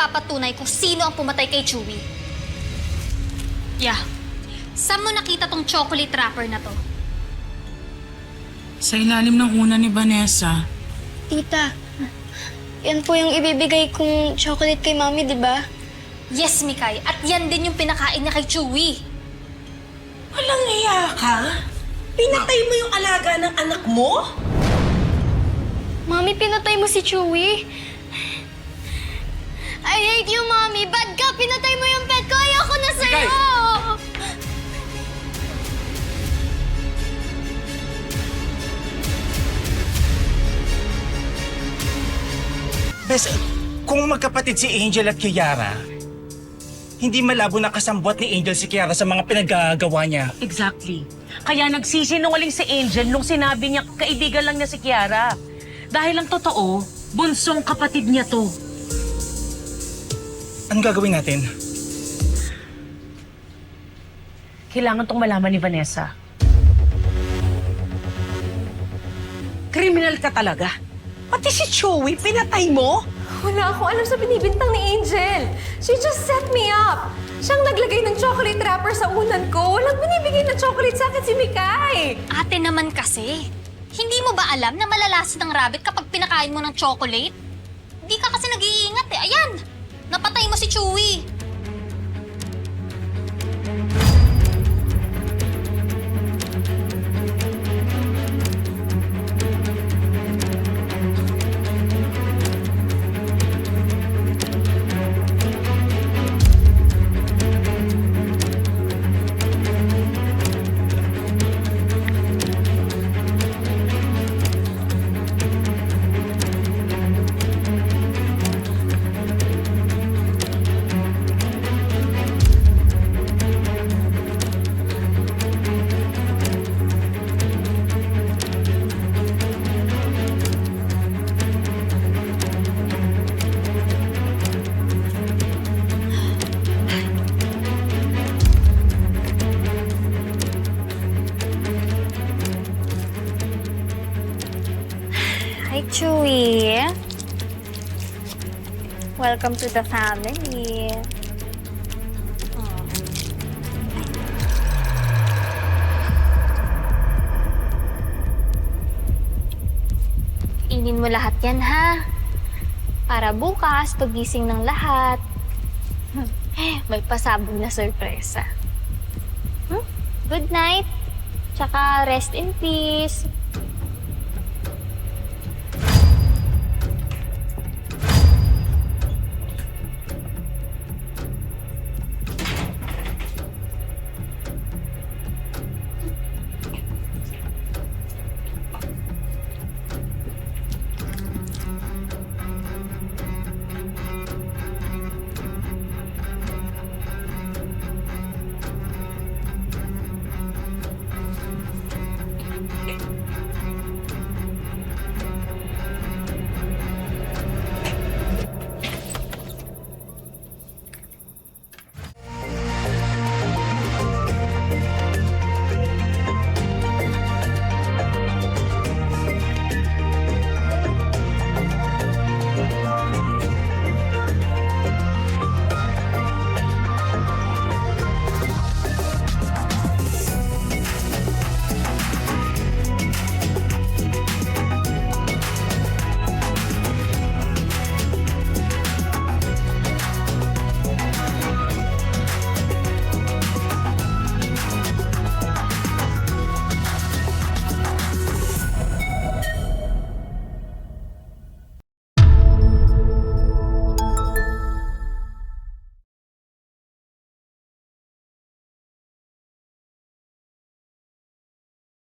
ipapatunay kung sino ang pumatay kay Chewie. Yeah. Saan mo nakita tong chocolate wrapper na to? Sa ilalim ng una ni Vanessa. Tita, yan po yung ibibigay kong chocolate kay Mami, di ba? Yes, Mikay. At yan din yung pinakain niya kay Chewie. Walang iya ka? Pinatay mo yung alaga ng anak mo? Mami, pinatay mo si Chewie. I hate you, Mami. Bad ka! Pinatay mo yung pet ko! Ayoko na sa'yo! Bes, kung magkapatid si Angel at Kiara, hindi malabo na kasambwat ni Angel si Kiara sa mga pinaggagawa niya. Exactly. Kaya nagsisinungaling si Angel nung sinabi niya kaibigan lang niya si Kiara. Dahil ang totoo, bunsong kapatid niya to. Anong gagawin natin? Kailangan tong malaman ni Vanessa. Kriminal ka talaga. Pati si Chewie, pinatay mo? Wala akong alam sa binibintang ni Angel. She just set me up. Siyang naglagay ng chocolate wrapper sa unan ko. Walang binibigay ng chocolate sa akin si Mikay. Ate naman kasi. Hindi mo ba alam na malalason ng rabbit kapag pinakain mo ng chocolate? Hindi ka kasi nag-iingat eh. Ayan! Napatay mo si Chewie. Hi, Chewie. Welcome to the family. Inin mo lahat yan, ha? Para bukas, pagising ng lahat. May pasabog na sorpresa. Good night. Tsaka rest in peace.